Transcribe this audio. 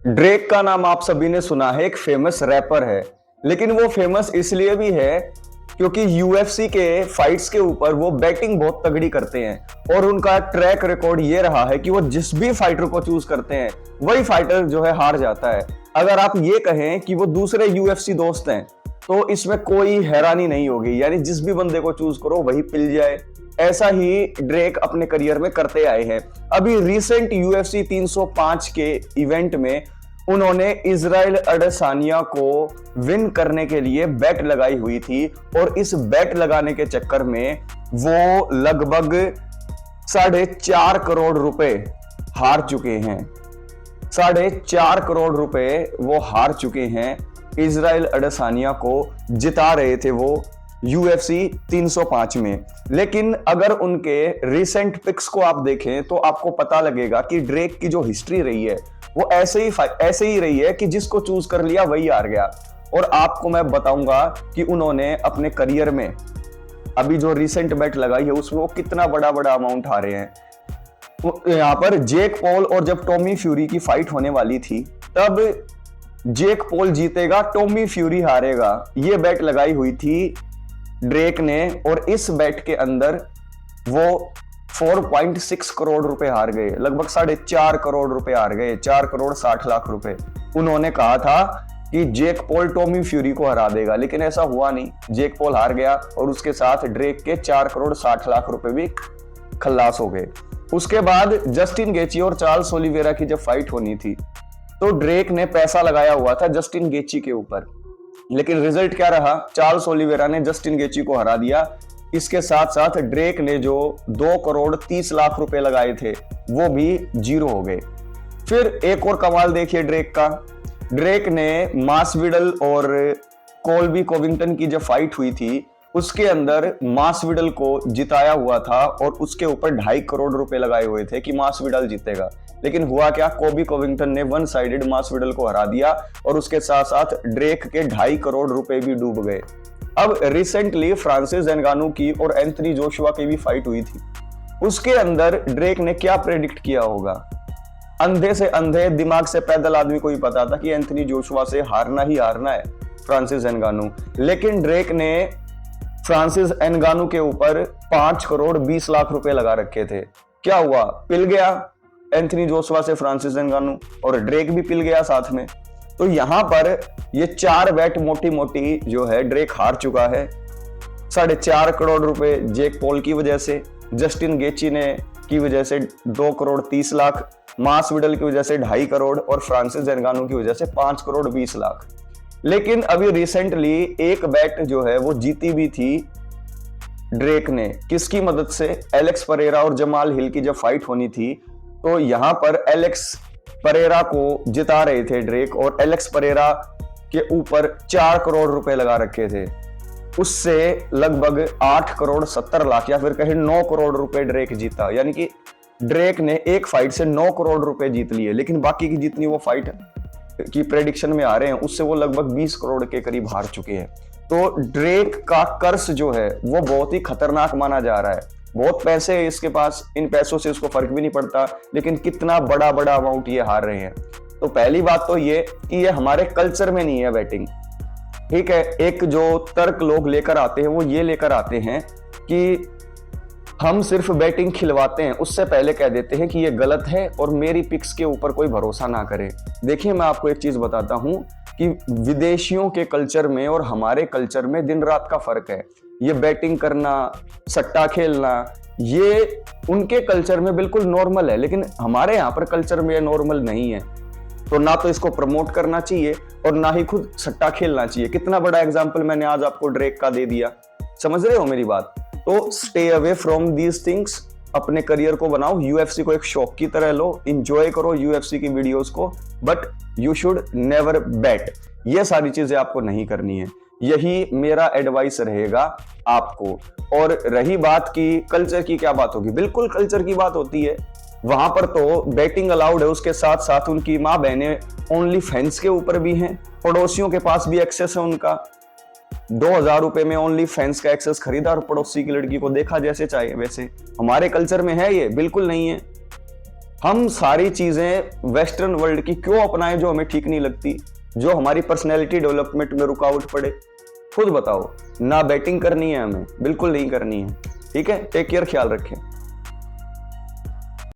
Drake का नाम आप सभी ने सुना है, एक फेमस रैपर है। लेकिन वो फेमस इसलिए भी है क्योंकि यूएफसी के फाइट्स के ऊपर वो बैटिंग बहुत तगड़ी करते हैं और उनका ट्रैक रिकॉर्ड ये रहा है कि वो जिस भी फाइटर को चूज करते हैं वही फाइटर जो है हार जाता है। अगर आप ये कहें कि वो दूसरे यूएफसी दोस्त हैं तो इसमें कोई हैरानी नहीं होगी, यानी जिस भी बंदे को चूज करो वही पिल जाए। ऐसा ही ड्रेक अपने करियर में करते आए हैं। अभी रिसेंट यूएफसी 305 के इवेंट में उन्होंने इजराइल अडेसानिया को विन करने के लिए बेट लगाई हुई थी और इस बेट लगाने के चक्कर में वो लगभग 4.5 करोड़ रुपए हार चुके हैं। 4.5 करोड़ रुपए वो हार चुके हैं। इजराइल अडेसानिया को जिता रहे थे वो यूएफसी 305 में। लेकिन अगर उनके रिसेंट पिक्स को आप देखें तो आपको पता लगेगा कि ड्रेक की जो हिस्ट्री रही है वो ऐसे ही रही है कि जिसको चूज कर लिया वही हार गया। और आपको मैं बताऊंगा कि उन्होंने अपने करियर में अभी जो रिसेंट बेट लगाई है उसमें वो कितना बड़ा बड़ा अमाउंट हारे हैं। यहां पर जेक पॉल और जब टॉमी फ्यूरी की फाइट होने वाली थी तब जेक पॉल जीतेगा, टॉमी फ्यूरी हारेगा, ये बेट लगाई हुई थी ड्रेक ने। और इस बेट के अंदर वो 4.6 करोड़ रुपए हार गए, लगभग 4.5 करोड़ रुपए हार गए, 4 करोड़ 60 लाख रुपए। उन्होंने कहा था कि जेक पॉल टॉमी फ्यूरी को हरा देगा, लेकिन ऐसा हुआ नहीं। जेक पॉल हार गया और उसके साथ ड्रेक के 4 करोड़ 60 लाख रुपए भी खल्लास हो गए। उसके बाद जस्टिन गेची और चार्ल्स ओलिवेरा की जब फाइट होनी थी तो ड्रेक ने पैसा लगाया हुआ था जस्टिन गेची के ऊपर, लेकिन रिजल्ट क्या रहा? चार्ल्स ओलिवेरा ने जस्टिन गेची को हरा दिया। इसके साथ साथ ड्रेक ने जो 2 करोड़ 30 लाख रुपए लगाए थे वो भी जीरो हो गए। फिर एक और कमाल देखिए ड्रेक का। ड्रेक ने मासविडल और कोल्बी कोविंगटन की जब फाइट हुई थी उसके अंदर मासविडल को जिताया हुआ था और उसके ऊपर 2.5 करोड़ रुपए लगाए हुए थे कि मासविडल जीतेगा। लेकिन हुआ क्या? कोबी कोविंगटन ने वन साइडेड मासविडल को हरा दिया और उसके साथ साथ ड्रेक के 2.5 करोड़ रुपए भी डूब गए। अब रिसेंटली फ्रांसिस एनगानू की और एंथनी जोशुआ की भी फाइट हुई थी, उसके अंदर ड्रेक ने क्या प्रेडिक्ट किया होगा? अंधे से अंधे दिमाग से पैदल आदमी को ही पता था कि एंथनी जोशुआ से हारना ही हारना है फ्रांसिस एनगानू। लेकिन ड्रेक ने फ्रांसिस एनगानू के ऊपर 5 करोड़ 20 लाख रुपए लगा रखे थे। क्या हुआ? पिल गया एंथनी जोशुआ से फ्रांसिस एनगानू और ड्रेक भी पिल गया साथ में। तो यहां पर ये 4 बेट मोटी मोटी जो है ड्रेक हार चुका है। 4.5 करोड़ रुपए जेक पॉल की वजह से, जस्टिन गेची ने की वजह से 2 करोड़ 30 लाख, मासविडल की वजह से 2.5 करोड़ और फ्रांसिस एनगानू की वजह से 5 करोड़ 20 लाख। लेकिन अभी रिसेंटली एक बेट जो है वो जीती भी थी ड्रेक ने। किसकी मदद से? एलेक्स परेरा और जमाल हिल की जब फाइट होनी थी तो यहां पर एलेक्स परेरा को जिता रहे थे ड्रेक और एलेक्स परेरा के ऊपर 4 करोड़ रुपए लगा रखे थे। उससे लगभग 8 करोड़ 70 लाख या फिर कहीं 9 करोड़ रुपए ड्रेक जीता। यानी कि ड्रेक ने एक फाइट से 9 करोड़ रुपए जीत लिए, लेकिन बाकी की जितनी वो फाइट की प्रेडिक्शन में आ रहे हैं उससे वो लगभग 20 करोड़ के करीब हार चुके हैं। तो ड्रेक का कर्स जो है वो बहुत ही खतरनाक माना जा रहा है। बहुत पैसे है इसके पास, इन पैसों से उसको फर्क भी नहीं पड़ता, लेकिन कितना बड़ा बड़ा अमाउंट ये हार रहे हैं। तो पहली बात तो ये कि ये हमारे कल्चर में नहीं है बैटिंग, ठीक है। एक जो तर्क लोग लेकर आते हैं वो ये लेकर आते हैं कि हम सिर्फ बैटिंग खिलवाते हैं, उससे पहले कह देते हैं कि ये गलत है और मेरी पिक्स के ऊपर कोई भरोसा ना करे। देखिए मैं आपको एक चीज बताता हूं कि विदेशियों के कल्चर में और हमारे कल्चर में दिन रात का फर्क है। ये बैटिंग करना, सट्टा खेलना, ये उनके कल्चर में बिल्कुल नॉर्मल है, लेकिन हमारे यहाँ पर कल्चर में नॉर्मल नहीं है। तो ना तो इसको प्रमोट करना चाहिए और ना ही खुद सट्टा खेलना चाहिए। कितना बड़ा एग्जाम्पल मैंने आज आपको ड्रेक का दे दिया, समझ रहे हो मेरी बात? तो stay away from these things, अपने करियर को बनाओ, यूएफसी को एक शौक की तरह लो, एंजॉय करो यूएफसी की वीडियोस को, but you should never bat. ये सारी चीजें आपको नहीं करनी है, यही मेरा एडवाइस रहेगा आपको। और रही बात की कल्चर की, क्या बात होगी? बिल्कुल कल्चर की बात होती है। वहां पर तो बैटिंग अलाउड है, उसके साथ साथ उनकी माँ बहनें ओनली फैंस के ऊपर भी हैं, पड़ोसियों के पास भी एक्सेस है उनका। 2000 रुपए में ओनली फैंस का एक्सेस खरीदा और पड़ोसी की लड़की को देखा जैसे चाहे वैसे। हमारे कल्चर में है ये? बिल्कुल नहीं है। हम सारी चीजें वेस्टर्न वर्ल्ड की क्यों अपनाएं जो हमें ठीक नहीं लगती, जो हमारी पर्सनैलिटी डेवलपमेंट में रुकावट पड़े? खुद बताओ। ना बैटिंग करनी है हमें, बिल्कुल नहीं करनी है। ठीक है, टेक केयर, ख्याल रखें।